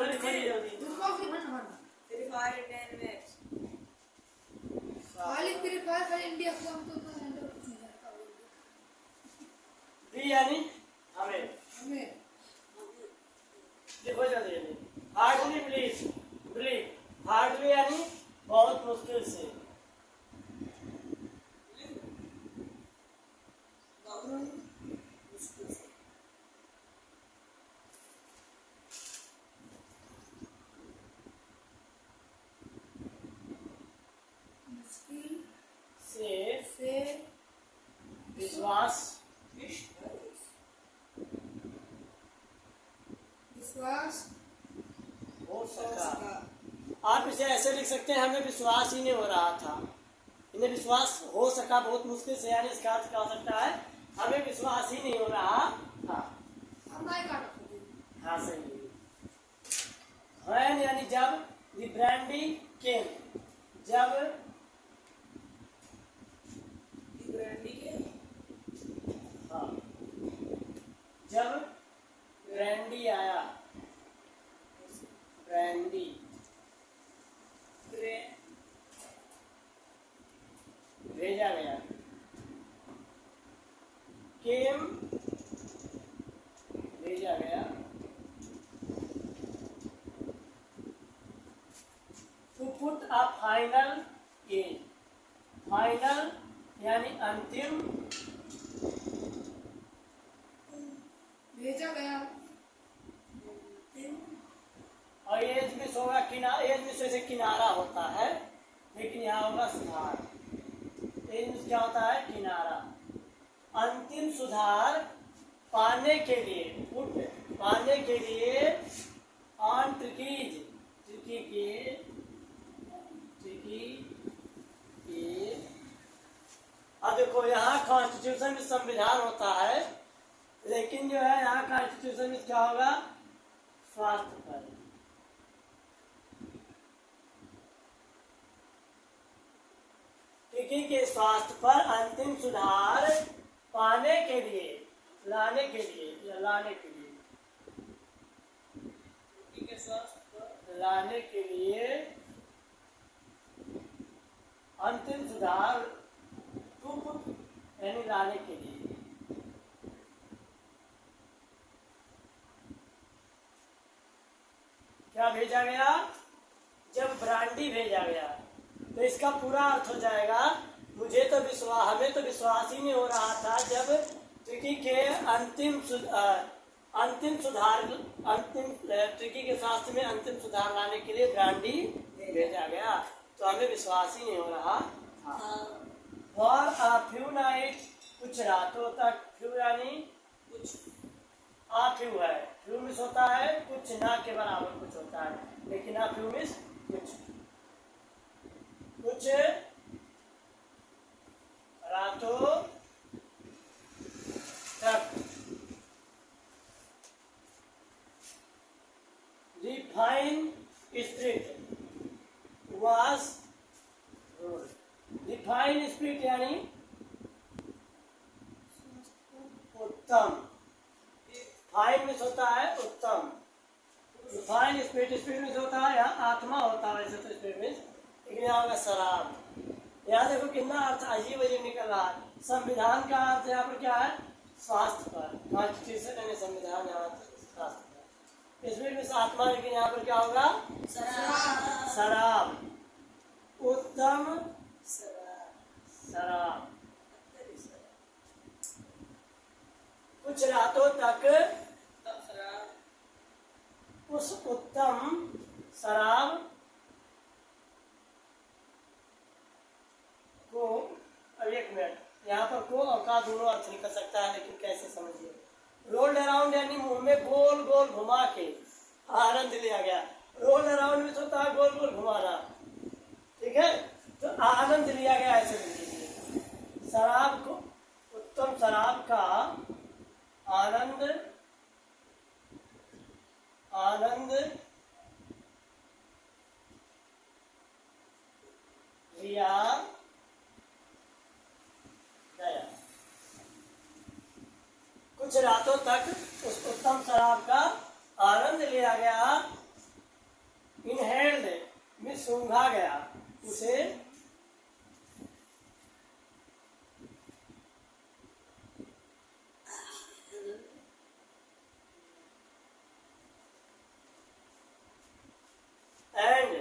Free fire 10 minutes खाली free fire खाली India को हम तो कुछ नहीं करता दी यानी हमें हमें देखो जल्दी जल्दी हार्डली प्लीज बिलीव हार्डली यानी बहुत मुश्किल से मुश्किल से विश्वास विश्वास हो सका। आप इसे ऐसे लिख सकते हैं हमें विश्वास ही नहीं हो रहा था, इन्हें विश्वास हो सका बहुत मुश्किल से, यानी इसका अर्थ क्या हो सकता है हमें विश्वास ही नहीं हो रहा था। हम नहीं कर सकते। हाँ सही है यानी जब द ब्रांडी केम, जब हाँ जब ब्रांडी आया, ब्रांडी भेजा गया, केम भेजा गया, to put a final in, final यानी अंतिम, भेजा गया और एज में होगा एज में से किनारा होता है, लेकिन यहाँ होगा सुधार। एज में क्या होता है किनारा, अंतिम सुधार पाने के लिए, पुट पाने के लिए, ऑन ट्रिकीज, ट्रिकी के अब देखो यहाँ कॉन्स्टिट्यूशन में संविधान होता है, लेकिन जो है यहाँ कॉन्स्टिट्यूशन में क्या होगा स्वास्थ्य पर, ट्रिकी के स्वास्थ्य पर अंतिम सुधार पाने के लिए, लाने के लिए या लाने के लिए, ट्रिकी के स्वास्थ्य पर लाने के लिए अंतिम सुधार, टू पुट यानी लाने के लिए। क्या भेजा गया, जब ब्रांडी भेजा गया, तो इसका पूरा अर्थ हो जाएगा मुझे तो विश्वास, हमें तो विश्वास ही नहीं हो रहा था जब ट्रिकी के अंतिम सुधार, ट्रिकी के स्वास्थ्य में अंतिम सुधार लाने के लिए ब्रांडी भेजा गया, तो हमें विश्वास ही नहीं हो रहा था। फॉर अ फ्यू नाइट, कुछ रातों तक, फ्यू यानी कुछ, आ फ्यू है, फ्यू मिस होता है कुछ ना के बराबर कुछ होता है, लेकिन आ फ्यू मिस कुछ रातों तक, refine spirit was ruled, refine spirit यानी उत्तम, फाइन में होता है उत्तम, रिफाइन स्पिरिट, स्पिरिट में होता है यहाँ आत्मा होता है वैसे तो स्पिरिट में, लेकिन यहाँ होगा शराब। यहाँ देखो कितना अर्थ अजीब अजीब निकल रहा है। संविधान का अर्थ यहाँ पर क्या है स्वास्थ्य पर, कॉन्स्टिट्यूशन यानी संविधान, यहाँ स्वास्थ्य पर, इसमें भी आत्मा, लेकिन यहाँ पर क्या होगा शराब, उत्तम शराब, कुछ रातों तक उस उत्तम शराब को, अब एक मिनट, यहाँ पर को और का दोनों अर्थ निकल सकता है, लेकिन कैसे समझिए, रोल्ड अराउंड यानी मुंह में गोल गोल घुमा के आनंद लिया गया, रोल अराउंड में होता है गोल गोल घुमाना, ठीक है, तो आनंद लिया गया ऐसे लीजिए, शराब को, उत्तम शराब का आनंद, आनंद लिया गया, कुछ रातों तक उस उत्तम शराब का आनंद लिया गया, सूंघा गया, उसे एंड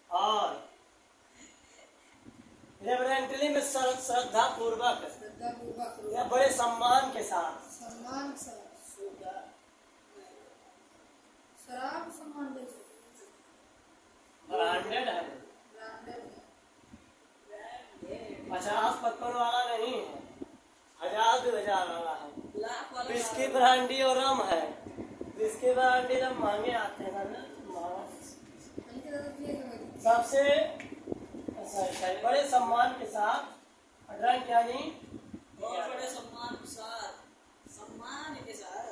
और रेवरेंटली में श्रद्धा पूर्वक श्रद्धापूर्वक या बड़े सम्मान के साथ सम्मान से शराब सम्मान दे ब्रांडेड है, ब्रांडेड 50-55 वाला नहीं है, 1000-2000 वाला है। लाख वाला विस्की ब्रांडी और रम है, विस्की ब्रांडी रम महंगे आते हैं ना, सबसे बड़े सम्मान के साथ ड्रंक यानी बहुत बड़े सम्मान के साथ, सम्मान के साथ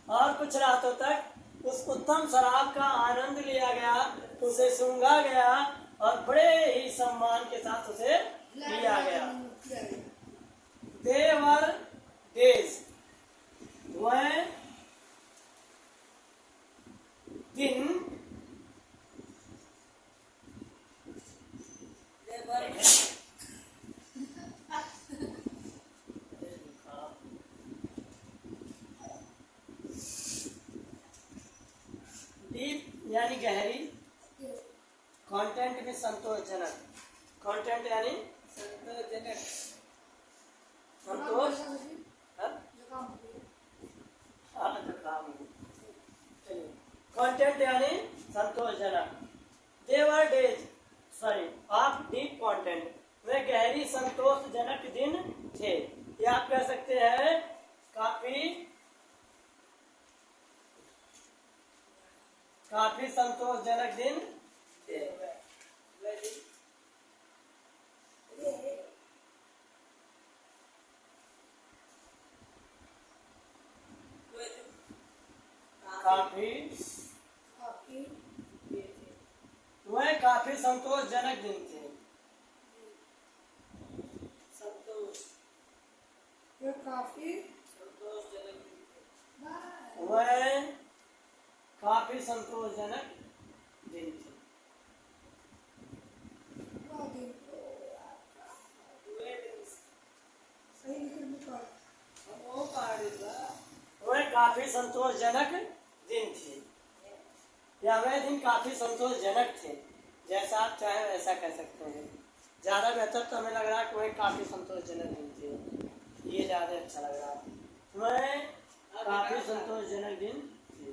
और कुछ रातों तक उस उत्तम शराब का आनंद लिया गया, उसे सूंघा गया और बड़े ही सम्मान के साथ उसे लिया गया। They were days, वह दिन डीप यानी गहरी, कंटेंट में संतोषजनक, कंटेंट यानी संतोषजनक, संतोष कंटेंट यानी संतोषजनक। देवर days sorry of deep content, वे गहरी संतोषजनक दिन थे, या आप कह सकते हैं काफी संतोषजनक दिन थे। वह काफी संतोषजनक दिन थे। संतोष, ये काफी संतोषजनक दिन थे। वह काफी संतोषजनक दिन थे। सही लिखने का वो पाड़ेगा वह काफी संतोषजनक दिन थे, या वह दिन काफी संतोषजनक थे, जैसा आप चाहे वैसा कह सकते हैं। ज्यादा बेहतर तो हमें लग रहा है कि वह काफी संतोषजनक दिन थे, ये ज्यादा अच्छा लग रहा है। वह काफी संतोषजनक दिन थे।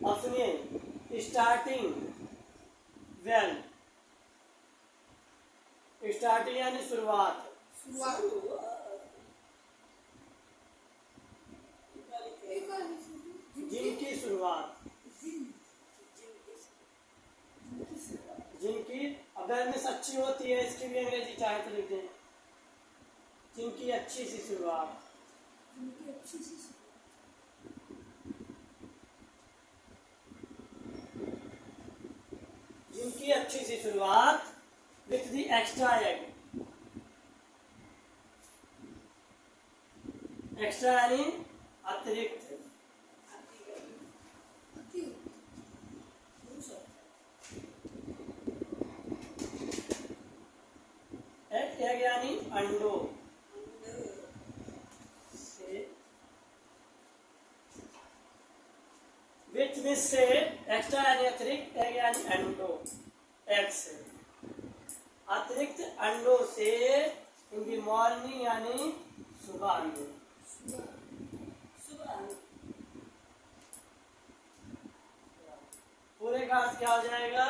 और सुनिए, स्टार्टिंग वेल, स्टार्टिंग यानी शुरुआत, जिनकी शुरुआत, जिनकी अवेयरनेस अच्छी होती है, इसकी भी अंग्रेजी चाहे तो लिख दें, जिनकी अच्छी सी शुरुआत, जिनकी अच्छी सी शुरुआत with the extra egg, extra यानी अतिरिक्त, एग यानी अंडों से, विच में से एक्स्ट्रा यानी अतिरिक्त, एग यानी अंडों, एग से अतिरिक्त अंडों से, इन दी मॉर्निंग यानी सुबह में, पूरे का अर्थ क्या हो जाएगा?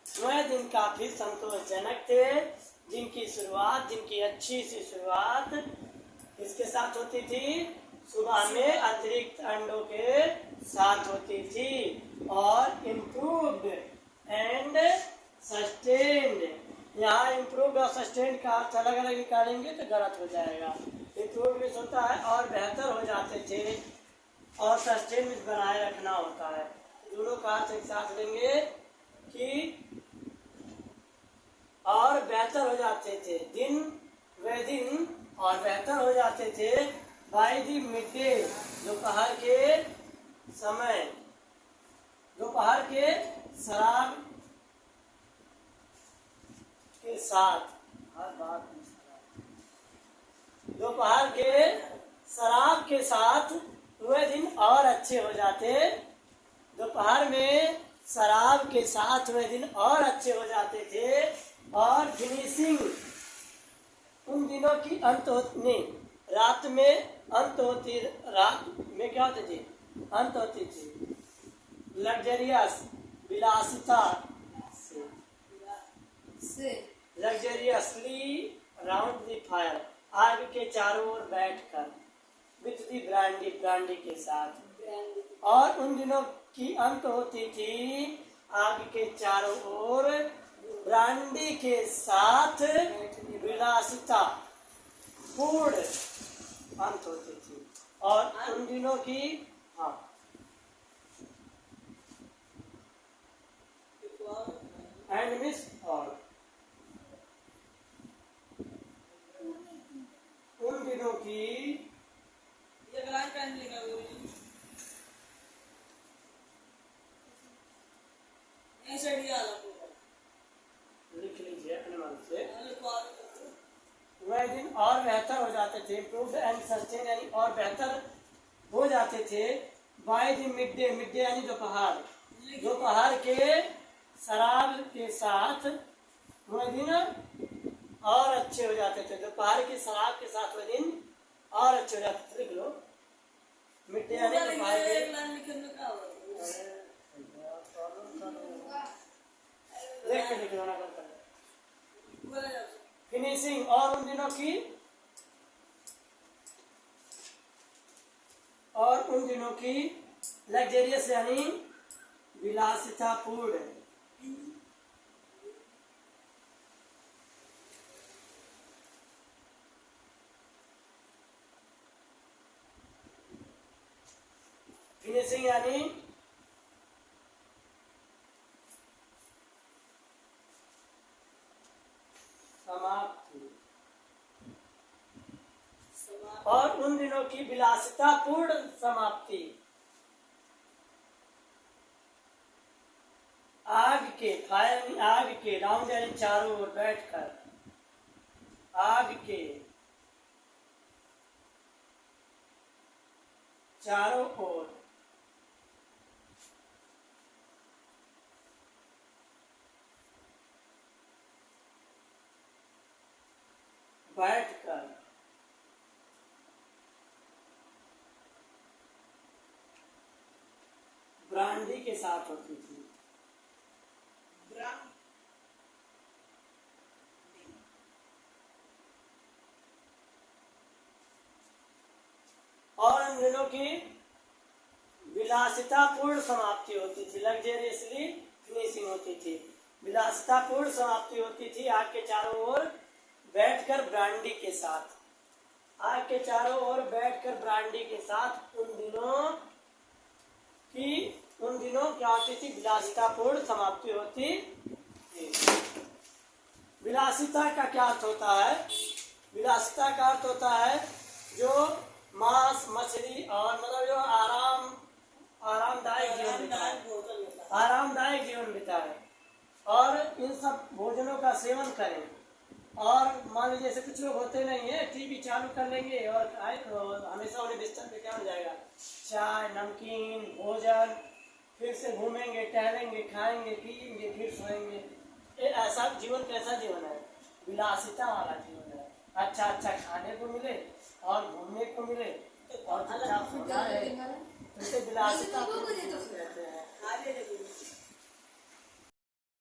वह दिन काफी संतोषजनक थे, जिनकी शुरुआत, जिनकी अच्छी सी शुरुआत किसके साथ होती थी? सुबह में अतिरिक्त अंडों के साथ होती थी, और इम्प्रूव्ड एंड सस्टेन्ड, यहाँ इम्प्रूव्ड और सस्टेन्ड का अर्थ अलग अलग निकालेंगे तो गलत हो जाएगा। इम्प्रूव्ड मीन्स होता है और बेहतर हो जाते थे, और सस्टेन मीन्स बनाए रखना होता है। दोनों का अर्थ एक साथ लेंगे कि और बेहतर हो जाते थे, दिन वे दिन और बेहतर हो जाते थे बाय दी मिड डे, दोपहर के समय, दोपहर के शराब के साथ, हर बात में शराब, दोपहर के शराब के साथ वे दिन और अच्छे हो जाते, दोपहर में शराब के साथ वे दिन और अच्छे हो जाते थे। और फिनिशिंग, उन दिनों की अंत होने, रात में अंत होती, रात में क्या होती थी, अंत होती थी। लग्जरियस, विलासिता से लग्जरियसली राउंड द फायर, आग के चारों ओर बैठकर, विथ दी ब्रांडी, ब्रांडी के साथ। और उन दिनों की अंत होती थी आग के चारों ओर ब्रांडी के साथ विलासिता पूर्ण अंत होती थी। और उन दिनों की, हाँ, एंड मिस और उन दिनों की, ये ग्राम पेन लिखा गुरुजी, ऐसे दिया पूरा लिख लीजिए अनुमान से, लिखवा वह दिन और बेहतर हो जाते थे, इम्प्रूव्ड एंड सस्टेन यानी और बेहतर हो जाते थे। By the mid day, mid day यानी दोपहर, दोपहर के शराब के साथ वह दिन और अच्छे हो जाते थे, दोपहर की शराब के साथ वह दिन और अच्छे हो जाते थे। लिख लो, मिड डे यानी दोपहर के, एक लाइन लिखने में क्या होगा देख के लिख लो ना, बोला जाओ। फिनिशिंग, और उन दिनों की, और उन दिनों की लग्जरियस यानी विलासितापूर्ण, फिनिशिंग यानी समाप्ति, और उन दिनों की विलासितापूर्ण समाप्ति। आग के, फायर, आग के, राउंड यानी चारों ओर बैठकर, आग के चारों ओर बैठकर ब्रांडी के साथ होती थी। और उन दिनों की विलासितापूर्ण समाप्ति होती थी, लग्जरियसली फिनिशिंग होती थी, विलासितापूर्ण समाप्ति होती थी। आग के चारों ओर बैठकर ब्रांडी के साथ, आग के चारों ओर बैठकर ब्रांडी के साथ उन दिनों की, उन दिनों क्या होती थी, विलासितापूर्ण समाप्ति होती थी। विलासिता का क्या अर्थ होता है? विलासिता का अर्थ होता है जो मांस मछली और मतलब जो आरामदायक जीवन बिताए, आरामदायक जीवन बिताए और इन सब भोजनों का सेवन करें। और मान लीजिए जैसे कुछ लोग होते नहीं है, टीवी चालू कर लेंगे और हमेशा उन्हें बिस्तर पे क्या हो जाएगा, चाय नमकीन भोजन, फिर से घूमेंगे टहलेंगे खाएंगे पिएंगे फिर सोएंगे। ऐसा जीवन कैसा जीवन है? विलासिता वाला जीवन है। अच्छा अच्छा खाने को मिले और घूमने को मिले और चुपचाप सोना है, तो इसे विलासिता कहते हैं।